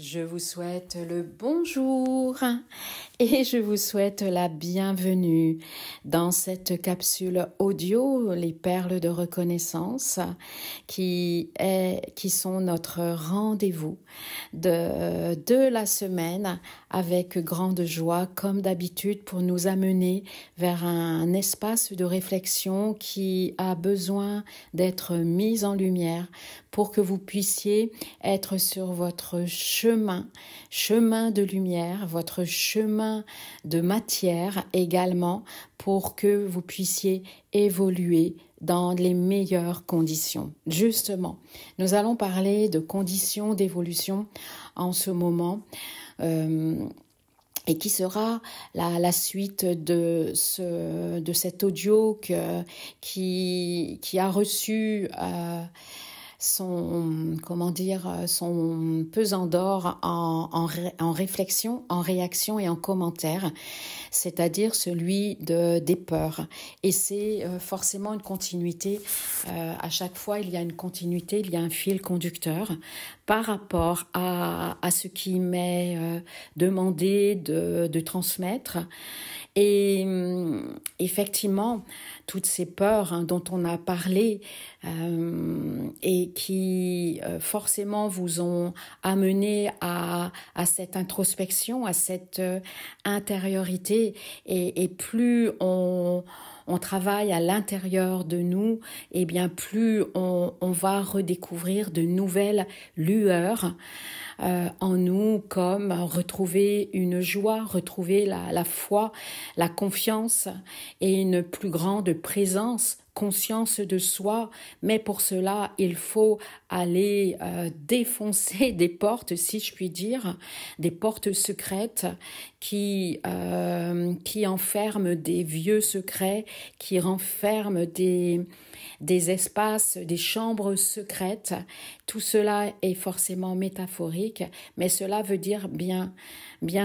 Je vous souhaite le bonjour et je vous souhaite la bienvenue dans cette capsule audio, les perles de reconnaissance, qui sont notre rendez-vous de la semaine avec grande joie, comme d'habitude, pour nous amener vers un espace de réflexion qui a besoin d'être mis en lumière pour que vous puissiez être sur votre chemin de lumière, votre chemin de matière également, pour que vous puissiez évoluer dans les meilleures conditions. Justement, nous allons parler de conditions d'évolution en ce moment, et qui sera la suite de cet audio qui a reçu son pesant d'or en réflexion, en réaction et en commentaire, c'est-à-dire celui des peurs. Et c'est forcément une continuité. À chaque fois, il y a une continuité, il y a un fil conducteur par rapport à ce qui m'est demandé de transmettre. Et effectivement, toutes ces peurs dont on a parlé et qui forcément vous ont amené à cette introspection, à cette intériorité, et plus on travaille à l'intérieur de nous, et bien plus on va redécouvrir de nouvelles lueurs en nous, comme retrouver une joie, retrouver la foi, la confiance et une plus grande présence, conscience de soi. Mais pour cela, il faut aller défoncer des portes, si je puis dire, des portes secrètes qui enferment des vieux secrets, qui renferment des espaces, des chambres secrètes. Tout cela est forcément métaphorique, mais cela veut dire bien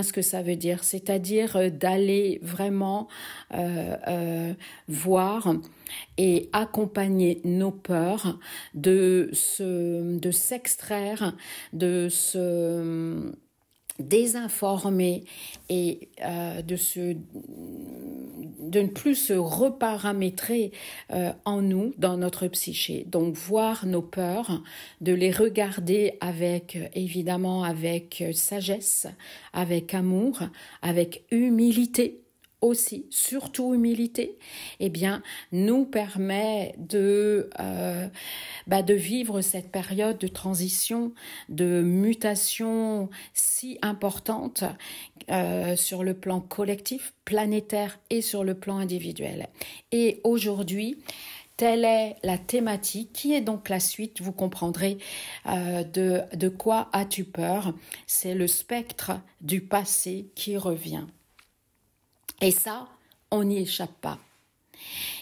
ce que ça veut dire, c'est-à-dire d'aller vraiment voir et accompagner nos peurs, de s'extraire, de se désinformer et de ne plus se reparamétrer en nous, dans notre psyché. Donc voir nos peurs, de les regarder évidemment avec sagesse, avec amour, avec humilité aussi, surtout humilité, nous permet de vivre cette période de transition, de mutation si importante sur le plan collectif, planétaire et sur le plan individuel. Et aujourd'hui, telle est la thématique, qui est donc la suite, vous comprendrez de quoi as-tu peur. C'est le spectre du passé qui revient. Et ça, on n'y échappe pas.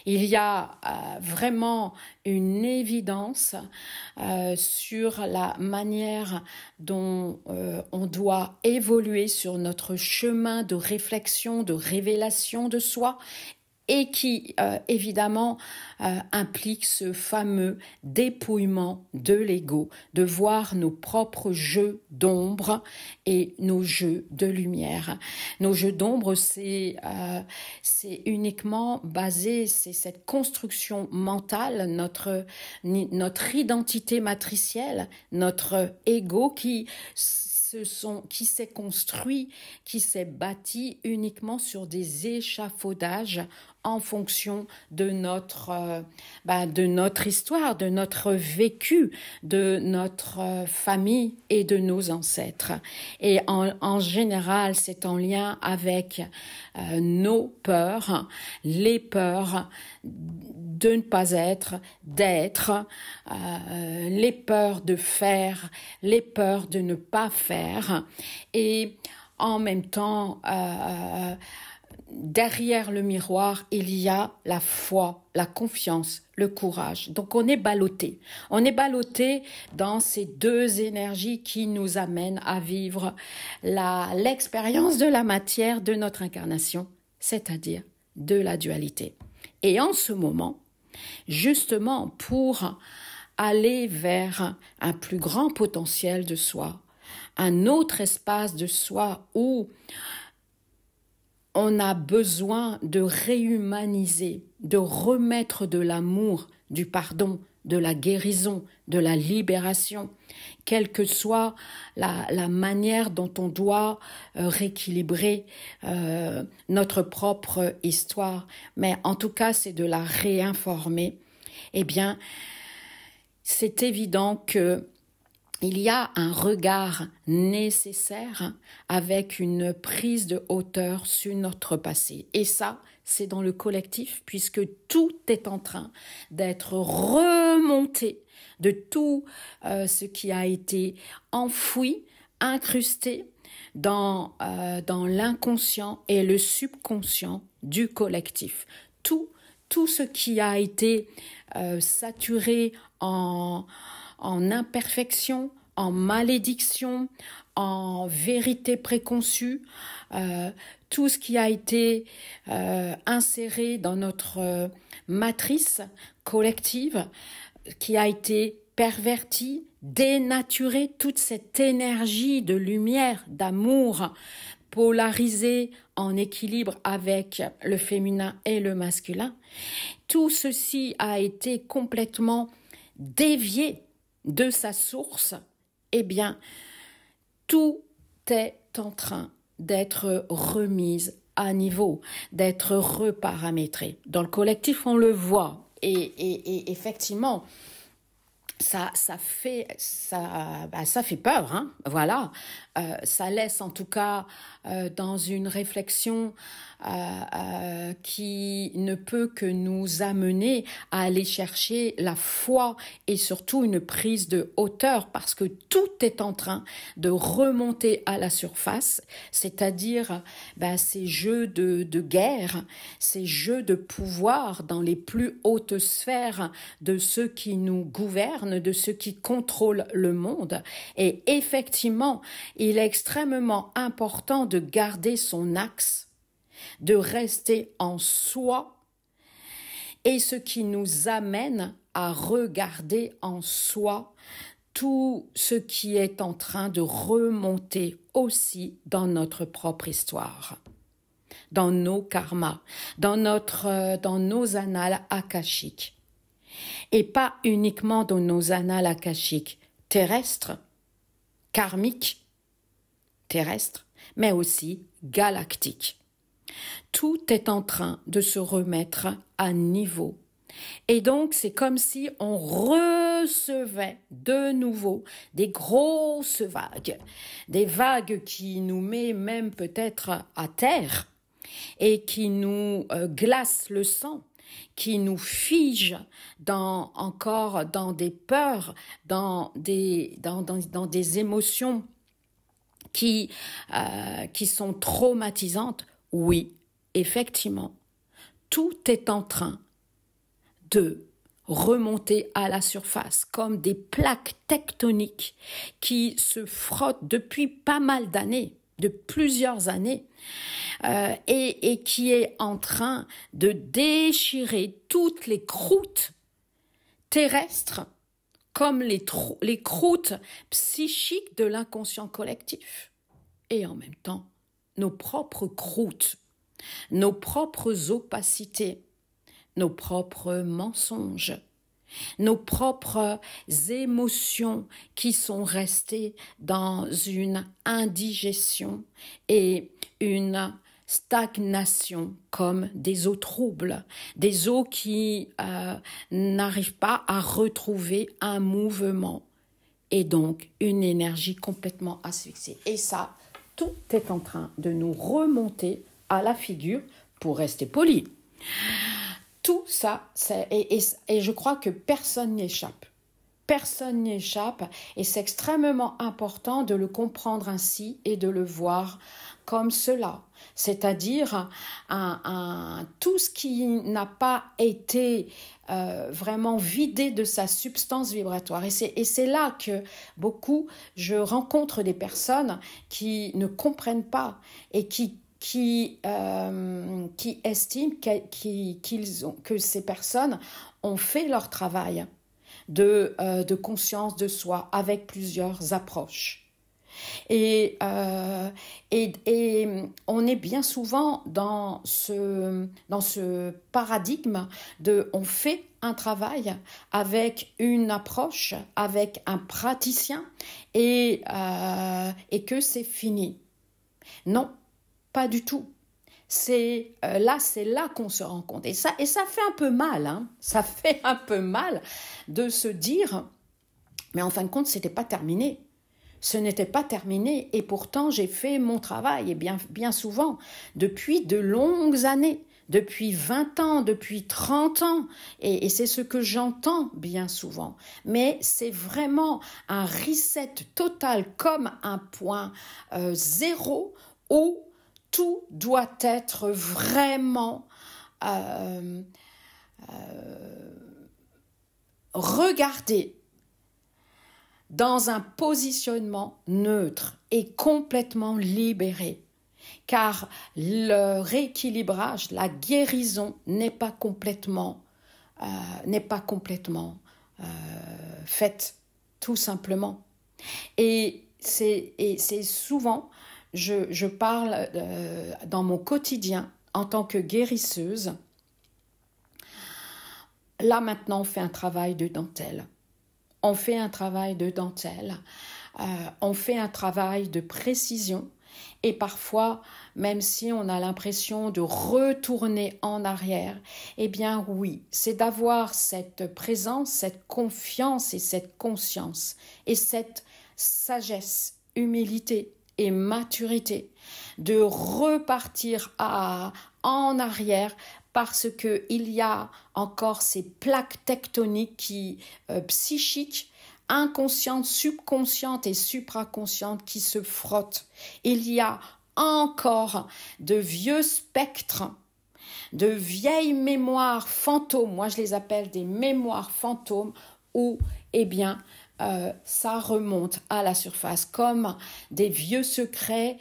Il y a vraiment une évidence sur la manière dont on doit évoluer sur notre chemin de réflexion, de révélation de soi, et qui, évidemment, implique ce fameux dépouillement de l'ego, de voir nos propres jeux d'ombre et nos jeux de lumière. Nos jeux d'ombre, c'est uniquement basé, c'est cette construction mentale, notre identité matricielle, notre ego qui s'est construit, qui s'est bâti uniquement sur des échafaudages en fonction de notre histoire, de notre vécu, de notre famille et de nos ancêtres. Et en général, c'est en lien avec nos peurs, les peurs de ne pas être, d'être, les peurs de faire, les peurs de ne pas faire, et en même temps, derrière le miroir, il y a la foi, la confiance, le courage. Donc on est ballotté. On est ballotté dans ces deux énergies qui nous amènent à vivre l'expérience de la matière de notre incarnation, c'est-à-dire de la dualité. Et en ce moment, justement pour aller vers un plus grand potentiel de soi, un autre espace de soi où on a besoin de réhumaniser, de remettre de l'amour, du pardon, de la guérison, de la libération, quelle que soit la manière dont on doit rééquilibrer notre propre histoire. Mais en tout cas, c'est de la réinformer. Eh bien, c'est évident que il y a un regard nécessaire avec une prise de hauteur sur notre passé. Et ça, c'est dans le collectif, puisque tout est en train d'être remonté de tout ce qui a été enfoui, incrusté dans l'inconscient et le subconscient du collectif. Tout ce qui a été saturé en imperfection, en malédiction, en vérité préconçue, tout ce qui a été inséré dans notre matrice collective, qui a été perverti, dénaturé, toute cette énergie de lumière, d'amour, polarisée en équilibre avec le féminin et le masculin, tout ceci a été complètement dévié de sa source. Eh bien, tout est en train d'être remis à niveau, d'être reparamétré. Dans le collectif, on le voit. Et effectivement, ça fait peur, hein, voilà. Ça laisse en tout cas dans une réflexion qui ne peut que nous amener à aller chercher la foi et surtout une prise de hauteur, parce que tout est en train de remonter à la surface, c'est-à-dire ces jeux de guerre, ces jeux de pouvoir dans les plus hautes sphères de ceux qui nous gouvernent, de ceux qui contrôlent le monde. Et effectivement, il est extrêmement important de garder son axe, de rester en soi, et ce qui nous amène à regarder en soi tout ce qui est en train de remonter aussi dans notre propre histoire, dans nos karmas, dans nos annales akashiques. Et pas uniquement dans nos annales akashiques terrestres, karmiques, terrestres, mais aussi galactiques. Tout est en train de se remettre à niveau. Et donc, c'est comme si on recevait de nouveau des grosses vagues, des vagues qui nous met même peut-être à terre et qui nous glacent le sang, qui nous fige encore dans des peurs, dans des émotions qui sont traumatisantes. Oui, effectivement, tout est en train de remonter à la surface comme des plaques tectoniques qui se frottent depuis pas mal d'années, de plusieurs années, et qui est en train de déchirer toutes les croûtes terrestres comme les croûtes psychiques de l'inconscient collectif. Et en même temps, nos propres croûtes, nos propres opacités, nos propres mensonges, nos propres émotions qui sont restées dans une indigestion et une stagnation comme des eaux troubles, des eaux qui n'arrivent pas à retrouver un mouvement et donc une énergie complètement asphyxiée. Et ça, tout est en train de nous remonter à la figure, pour rester poli. Tout ça, et je crois que personne n'y échappe. Personne n'y échappe, et c'est extrêmement important de le comprendre ainsi et de le voir comme cela. C'est-à-dire tout ce qui n'a pas été vraiment vidé de sa substance vibratoire. Et c'est là que je rencontre des personnes qui ne comprennent pas et qui estiment que ces personnes ont fait leur travail de conscience de soi avec plusieurs approches. Et on est bien souvent dans ce paradigme de on fait un travail avec une approche, avec un praticien et que c'est fini. Non, pas du tout. C'est là qu'on se rend compte. Et ça fait un peu mal, hein. Ça fait un peu mal de se dire, mais en fin de compte, c'était pas terminé. Ce n'était pas terminé et pourtant j'ai fait mon travail et bien souvent depuis de longues années, depuis 20 ans, depuis 30 ans et c'est ce que j'entends bien souvent. Mais c'est vraiment un reset total comme un point zéro où tout doit être vraiment regardé dans un positionnement neutre et complètement libéré. Car le rééquilibrage, la guérison n'est pas complètement faite, tout simplement. Et c'est souvent, je parle dans mon quotidien en tant que guérisseuse. Là maintenant, on fait un travail de dentelle. On fait un travail de dentelle, on fait un travail de précision et parfois, même si on a l'impression de retourner en arrière, eh bien oui, c'est d'avoir cette présence, cette confiance et cette conscience et cette sagesse, humilité et maturité de repartir en arrière parce qu'il y a encore ces plaques tectoniques psychiques, inconscientes, subconscientes et supraconscientes qui se frottent. Il y a encore de vieux spectres, de vieilles mémoires fantômes, moi je les appelle des mémoires fantômes, où, eh bien, ça remonte à la surface comme des vieux secrets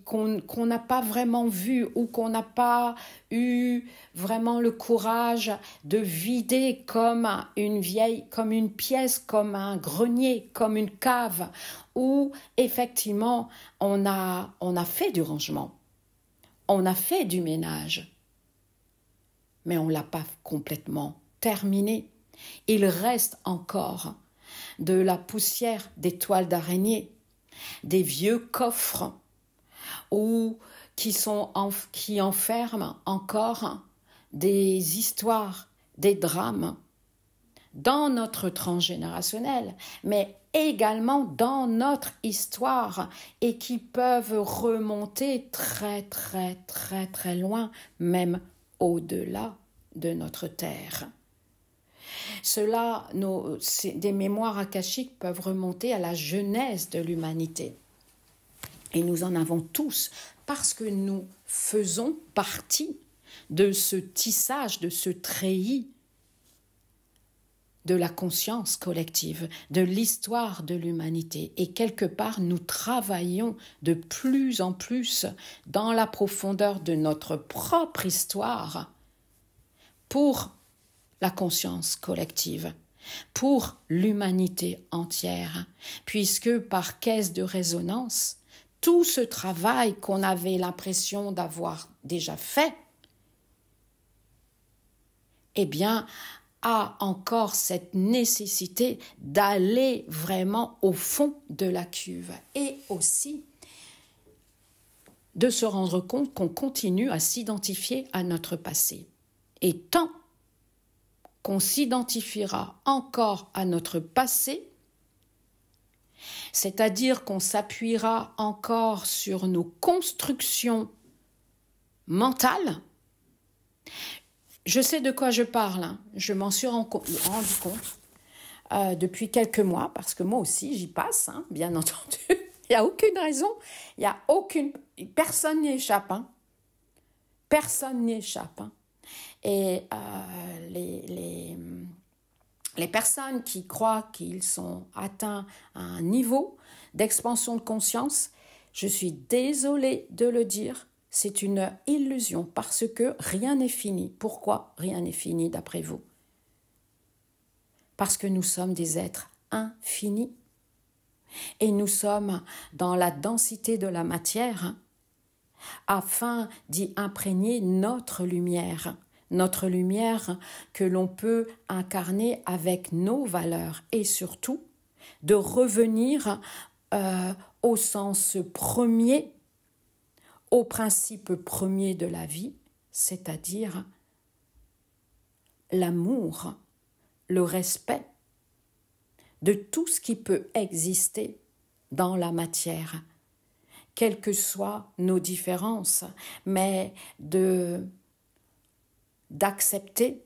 qu'on n'a pas vraiment vus ou qu'on n'a pas eu vraiment le courage de vider comme comme une pièce, comme un grenier, comme une cave où effectivement on a fait du rangement, on a fait du ménage, mais on l'a pas complètement terminé. Il reste encore de la poussière des toiles d'araignée, des vieux coffres qui enferment encore des histoires, des drames dans notre transgénérationnel, mais également dans notre histoire et qui peuvent remonter très très très très loin, même au-delà de notre terre. Des mémoires akashiques peuvent remonter à la genèse de l'humanité. Et nous en avons tous parce que nous faisons partie de ce tissage, de ce treillis de la conscience collective, de l'histoire de l'humanité. Et quelque part, nous travaillons de plus en plus dans la profondeur de notre propre histoire pour la conscience collective, pour l'humanité entière, puisque par caisse de résonance, tout ce travail qu'on avait l'impression d'avoir déjà fait, eh bien, a encore cette nécessité d'aller vraiment au fond de la cuve et aussi de se rendre compte qu'on continue à s'identifier à notre passé. Et tant qu'on s'identifiera encore à notre passé, c'est-à-dire qu'on s'appuiera encore sur nos constructions mentales. Je sais de quoi je parle, hein. Je m'en suis rendu compte depuis quelques mois, parce que moi aussi j'y passe, hein, bien entendu. Il n'y a aucune raison, personne n'y échappe, hein. Personne n'y échappe, hein. Et les personnes qui croient qu'ils sont atteints à un niveau d'expansion de conscience, je suis désolée de le dire, c'est une illusion parce que rien n'est fini. Pourquoi rien n'est fini d'après vous? Parce que nous sommes des êtres infinis. Et nous sommes dans la densité de la matière afin d'y imprégner notre lumière que l'on peut incarner avec nos valeurs et surtout de revenir au sens premier, au principe premier de la vie, c'est-à-dire l'amour, le respect de tout ce qui peut exister dans la matière, quelles que soient nos différences, mais d'accepter,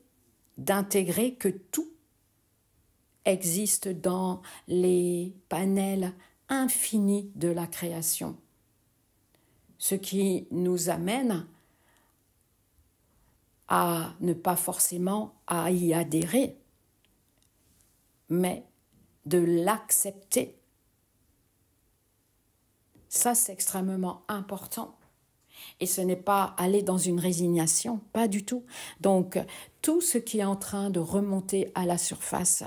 d'intégrer que tout existe dans les panels infinis de la création. Ce qui nous amène à ne pas forcément à y adhérer, mais de l'accepter. Ça, c'est extrêmement important. Et ce n'est pas aller dans une résignation, pas du tout. Donc, tout ce qui est en train de remonter à la surface,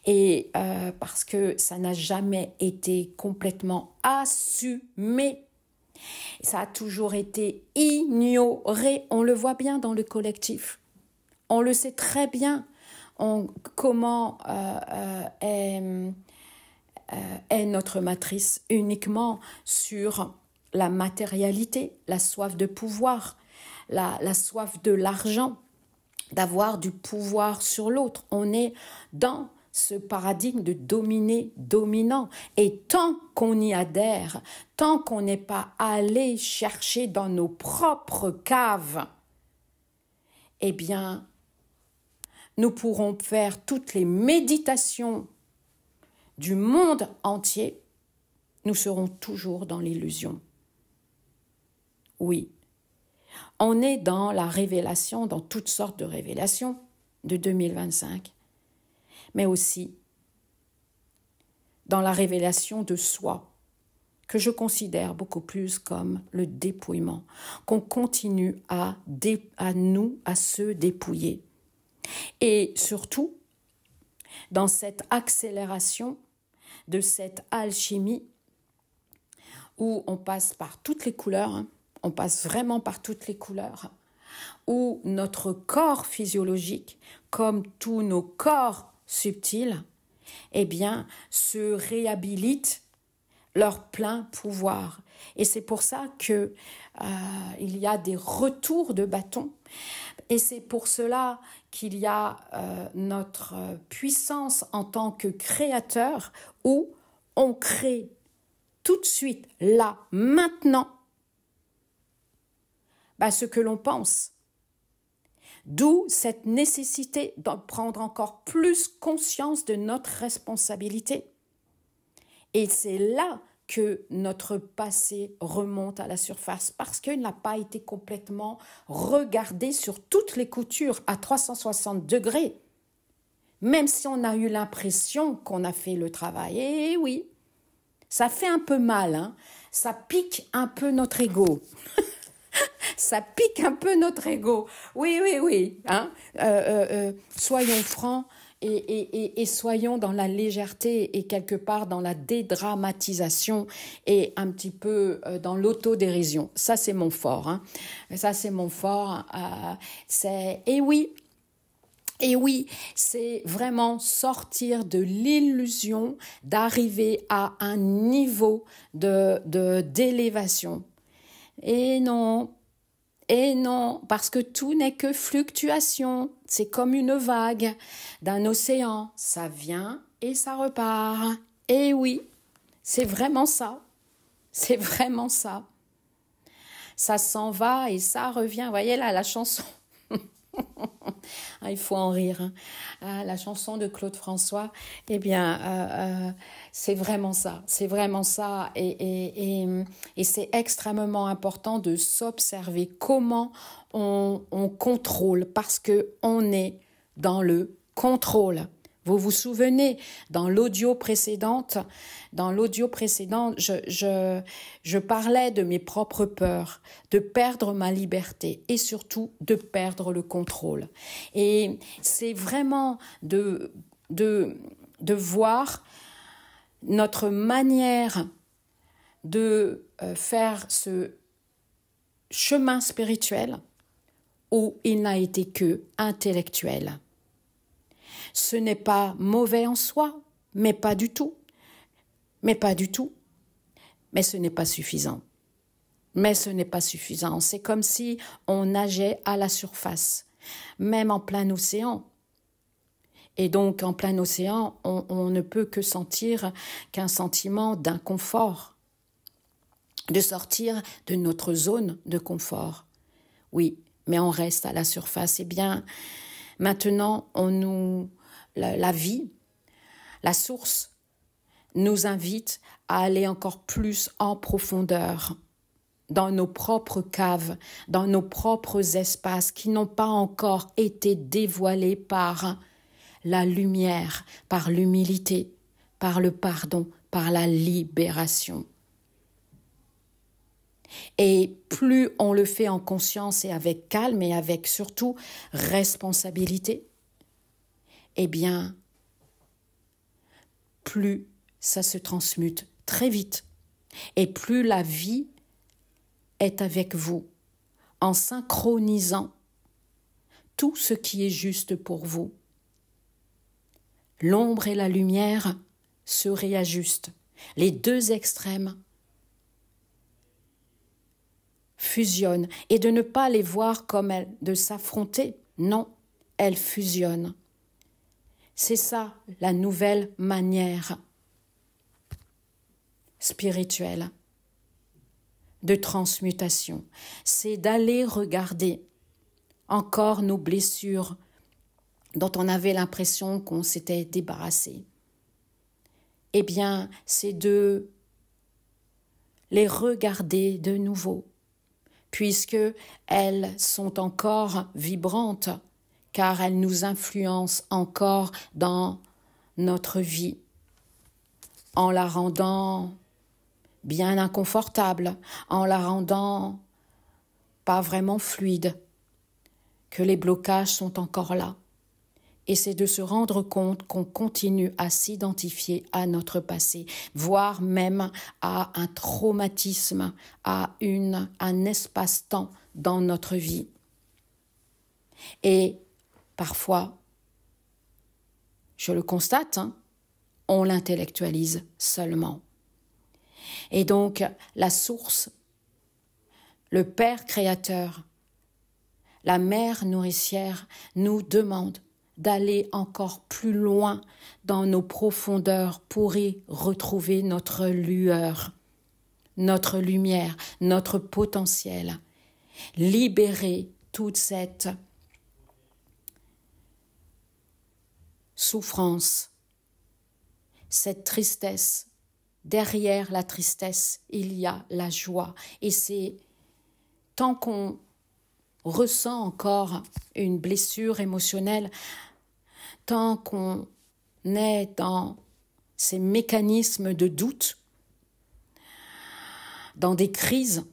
et parce que ça n'a jamais été complètement assumé, ça a toujours été ignoré. On le voit bien dans le collectif. On le sait très bien comment est notre matrice uniquement sur la matérialité, la soif de pouvoir, la soif de l'argent, d'avoir du pouvoir sur l'autre. On est dans ce paradigme de dominer-dominant. Et tant qu'on y adhère, tant qu'on n'est pas allé chercher dans nos propres caves, eh bien, nous pourrons faire toutes les méditations du monde entier, nous serons toujours dans l'illusion. Oui, on est dans la révélation, dans toutes sortes de révélations de 2025, mais aussi dans la révélation de soi, que je considère beaucoup plus comme le dépouillement, qu'on continue à se dépouiller. Et surtout, dans cette accélération de cette alchimie où on passe par toutes les couleurs, on passe vraiment par toutes les couleurs, où notre corps physiologique, comme tous nos corps subtils, eh bien, se réhabilitent leur plein pouvoir. Et c'est pour ça que il y a des retours de bâton. Et c'est pour cela qu'il y a notre puissance en tant que créateur, où on crée tout de suite, là, maintenant, ce que l'on pense. D'où cette nécessité de prendre encore plus conscience de notre responsabilité. Et c'est là que notre passé remonte à la surface, parce qu'il n'a pas été complètement regardé sur toutes les coutures à 360 degrés. Même si on a eu l'impression qu'on a fait le travail. Et oui, ça fait un peu mal, hein. Ça pique un peu notre ego. Ça pique un peu notre ego. Oui. Hein. Soyons francs et soyons dans la légèreté et quelque part dans la dédramatisation et un petit peu dans l'autodérision. Ça, c'est mon fort. Hein. Ça, c'est mon fort. Et oui, c'est vraiment sortir de l'illusion d'arriver à un niveau d'élévation. Et non, parce que tout n'est que fluctuation. C'est comme une vague d'un océan. Ça vient et ça repart. Et oui, c'est vraiment ça. C'est vraiment ça. Ça s'en va et ça revient. Vous voyez là, la chanson. Il faut en rire. Hein. La chanson de Claude François, eh bien, c'est vraiment ça. C'est vraiment ça. Et c'est extrêmement important de s'observer comment on contrôle, parce qu'on est dans le contrôle. Vous vous souvenez, dans l'audio précédente, je parlais de mes propres peurs, de perdre ma liberté et surtout de perdre le contrôle. Et c'est vraiment de voir notre manière de faire ce chemin spirituel où il n'a été que intellectuel. Ce n'est pas mauvais en soi, mais pas du tout. Mais ce n'est pas suffisant. C'est comme si on nageait à la surface, même en plein océan. Et donc, en plein océan, on ne peut que sentir qu'un sentiment d'inconfort, de sortir de notre zone de confort. Oui, mais on reste à la surface. Eh bien, maintenant, la vie, la source, nous invite à aller encore plus en profondeur dans nos propres caves, dans nos propres espaces qui n'ont pas encore été dévoilés par la lumière, par l'humilité, par le pardon, par la libération. Et plus on le fait en conscience et avec calme et avec surtout responsabilité, eh bien, plus ça se transmute très vite. Et plus la vie est avec vous, en synchronisant tout ce qui est juste pour vous. L'ombre et la lumière se réajustent. Les deux extrêmes fusionnent. Et de ne pas les voir comme de s'affronter. Non, elles fusionnent. C'est ça la nouvelle manière spirituelle de transmutation. C'est d'aller regarder encore nos blessures dont on avait l'impression qu'on s'était débarrassé. Eh bien, c'est de les regarder de nouveau, puisque elles sont encore vibrantes, car elles nous influencent encore dans notre vie, en la rendant bien inconfortable, en la rendant pas vraiment fluide, que les blocages sont encore là. Et c'est de se rendre compte qu'on continue à s'identifier à notre passé, voire même à un traumatisme, à un espace-temps dans notre vie. Et parfois, je le constate, on l'intellectualise seulement. Et donc, la source, le Père créateur, la Mère nourricière nous demande d'aller encore plus loin dans nos profondeurs pour y retrouver notre lueur, notre lumière, notre potentiel, libérer toute cette souffrance, cette tristesse. Derrière la tristesse, il y a la joie. Et c'est tant qu'on ressent encore une blessure émotionnelle, tant qu'on est dans ces mécanismes de doute, dans des crises,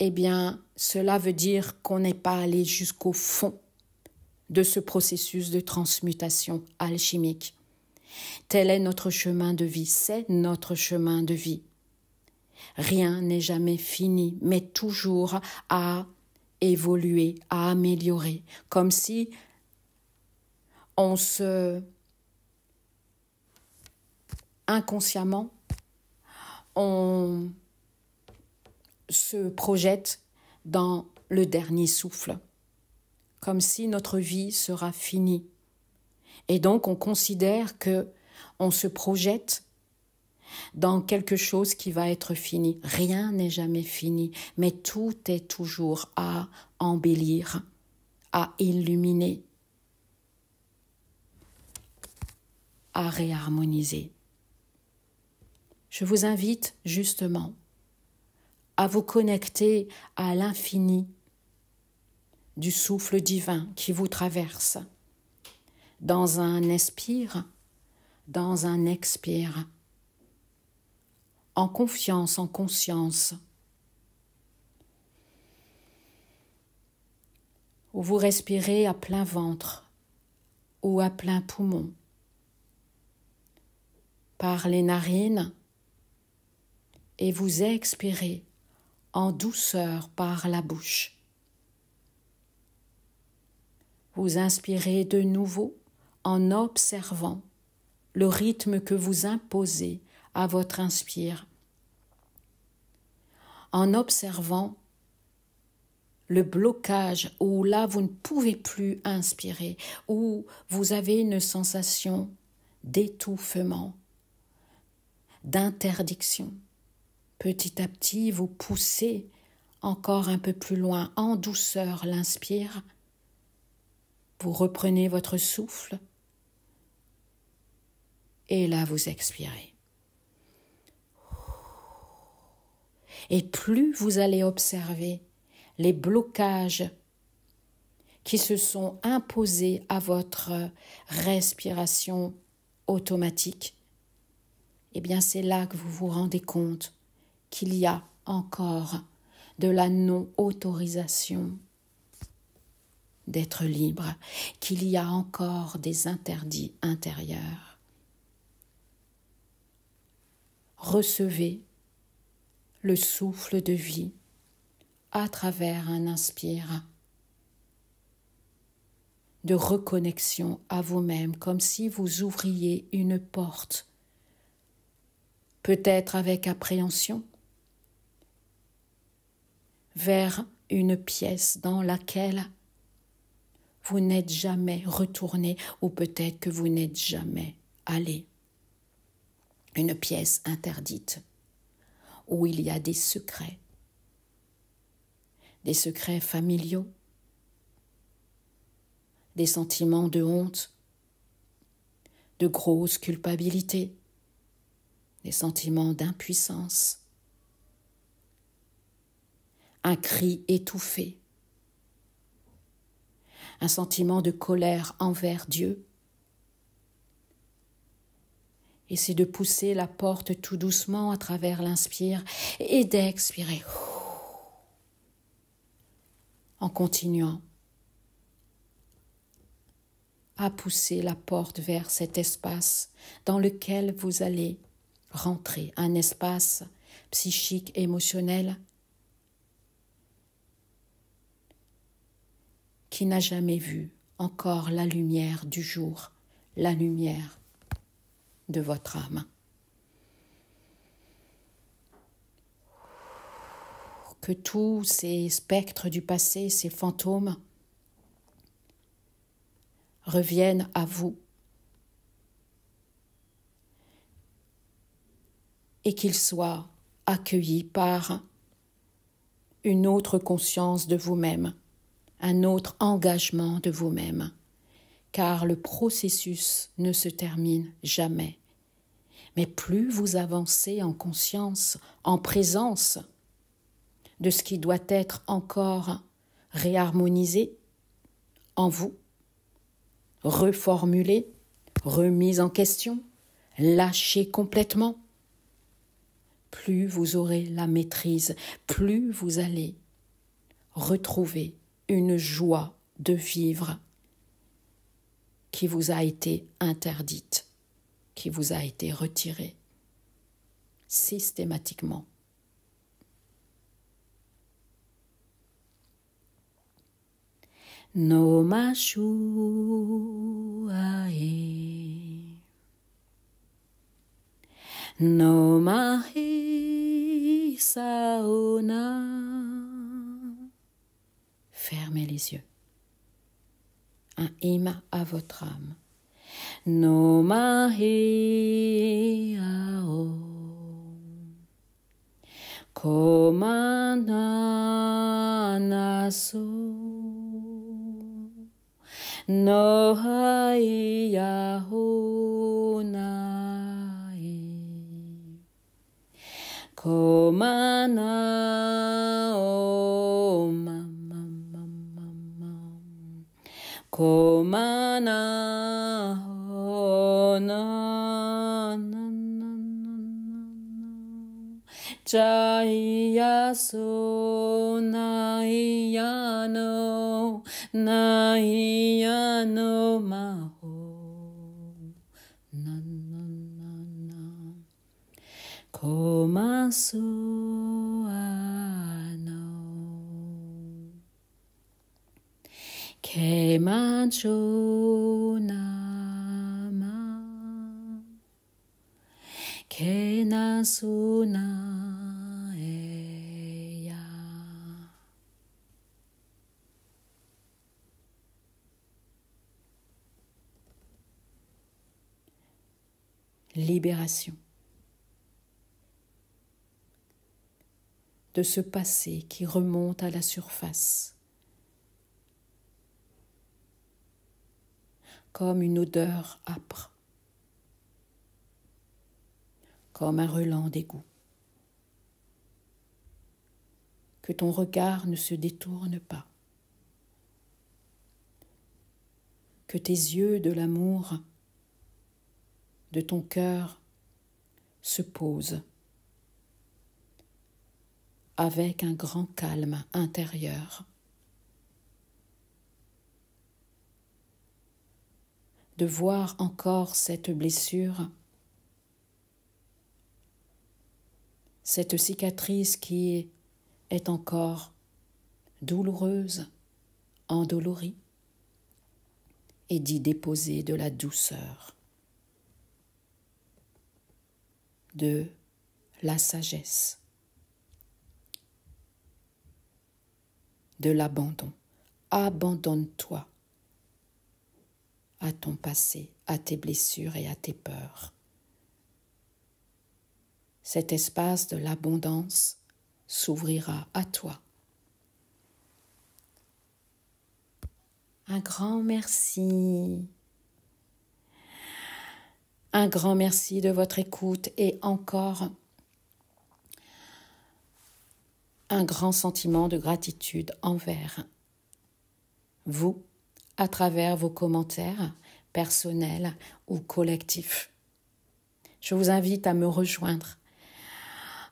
eh bien, cela veut dire qu'on n'est pas allé jusqu'au fond de ce processus de transmutation alchimique. Tel est notre chemin de vie, c'est notre chemin de vie. Rien n'est jamais fini, mais toujours à évoluer, à améliorer, comme si inconsciemment, on se projette dans le dernier souffle, comme si notre vie sera finie. Et donc, on considère que on se projette dans quelque chose qui va être fini. Rien n'est jamais fini, mais tout est toujours à embellir, à illuminer, à réharmoniser. Je vous invite justement à vous connecter à l'infini du souffle divin qui vous traverse, dans un inspire, dans un expire, en confiance, en conscience, où vous respirez à plein ventre ou à plein poumon. par les narines et vous expirez en douceur par la bouche. Vous inspirez de nouveau en observant le rythme que vous imposez à votre inspire, en observant le blocage où là vous ne pouvez plus inspirer, où vous avez une sensation d'étouffement, d'interdiction. Petit à petit, vous poussez encore un peu plus loin, en douceur l'inspire. Vous reprenez votre souffle et là vous expirez. Et plus vous allez observer les blocages qui se sont imposés à votre respiration automatique, eh bien c'est là que vous vous rendez compte qu'il y a encore de la non-autorisation d'être libre, qu'il y a encore des interdits intérieurs. Recevez le souffle de vie à travers un inspire de reconnexion à vous-même, comme si vous ouvriez une porte, peut-être avec appréhension, vers une pièce dans laquelle vous n'êtes jamais retourné ou peut-être que vous n'êtes jamais allé. Une pièce interdite où il y a des secrets familiaux, des sentiments de honte, de grosse culpabilité, des sentiments d'impuissance, un cri étouffé, un sentiment de colère envers Dieu. Et c'est de pousser la porte tout doucement à travers l'inspire et d'expirer en continuant à pousser la porte vers cet espace dans lequel vous allez rentrer, un espace psychique, émotionnel qui n'a jamais vu encore la lumière du jour, la lumière de votre âme. Que tous ces spectres du passé, ces fantômes, reviennent à vous et qu'ils soient accueillis par une autre conscience de vous-même, un autre engagement de vous-même, car le processus ne se termine jamais. Mais plus vous avancez en conscience, en présence de ce qui doit être encore réharmonisé en vous, reformulé, remis en question, lâché complètement, plus vous aurez la maîtrise, plus vous allez retrouver une joie de vivre qui vous a été interdite, qui vous a été retirée systématiquement. No mashu ae, no mahi saona. Fermez les yeux. Un hymne à votre âme. No mahi ao, komana naso. No hai yaho nai, komana o mama mama, komana o na na na na, jaya so nayano. Nayano maho, na na na na. Komasu ano Kemancho nama Kenasuna eya. Libération de ce passé qui remonte à la surface, comme une odeur âpre, comme un relent d'égout. Que ton regard ne se détourne pas, que tes yeux de l'amour de ton cœur se posent avec un grand calme intérieur, de voir encore cette blessure, cette cicatrice qui est encore douloureuse, endolorie, et d'y déposer de la douceur, de la sagesse, de l'abandon. Abandonne-toi à ton passé, à tes blessures et à tes peurs. Cet espace de l'abondance s'ouvrira à toi. Un grand merci. Un grand merci de votre écoute et encore un grand sentiment de gratitude envers vous à travers vos commentaires personnels ou collectifs. Je vous invite à me rejoindre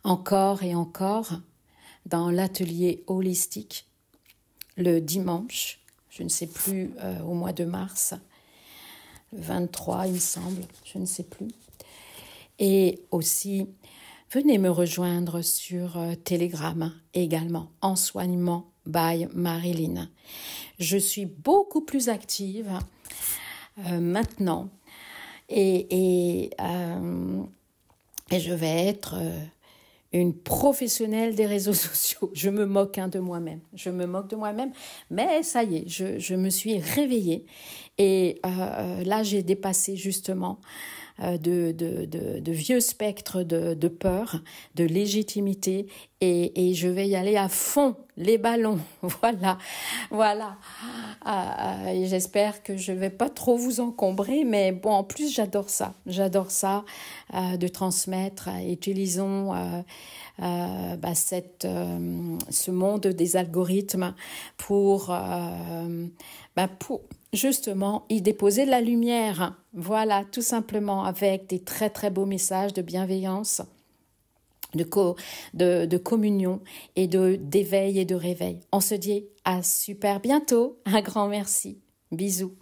encore et encore dans l'atelier holistique le dimanche, je ne sais plus, au mois de mars, le 23 il me semble, je ne sais plus. Et aussi, venez me rejoindre sur Telegram également, Ensoignement by Marilyn. Je suis beaucoup plus active maintenant et je vais être une professionnelle des réseaux sociaux. Je me moque de moi-même. Je me moque de moi-même, mais ça y est, je me suis réveillée et là j'ai dépassé justement de vieux spectres de peur, de légitimité et je vais y aller à fond, les ballons, voilà. Et j'espère que je vais pas trop vous encombrer, mais bon, en plus j'adore ça de transmettre. Utilisons ce monde des algorithmes pour justement y déposer de la lumière. Voilà, tout simplement, avec des très très beaux messages de bienveillance, de communion et d'éveil et de réveil. On se dit à super bientôt. Un grand merci. Bisous.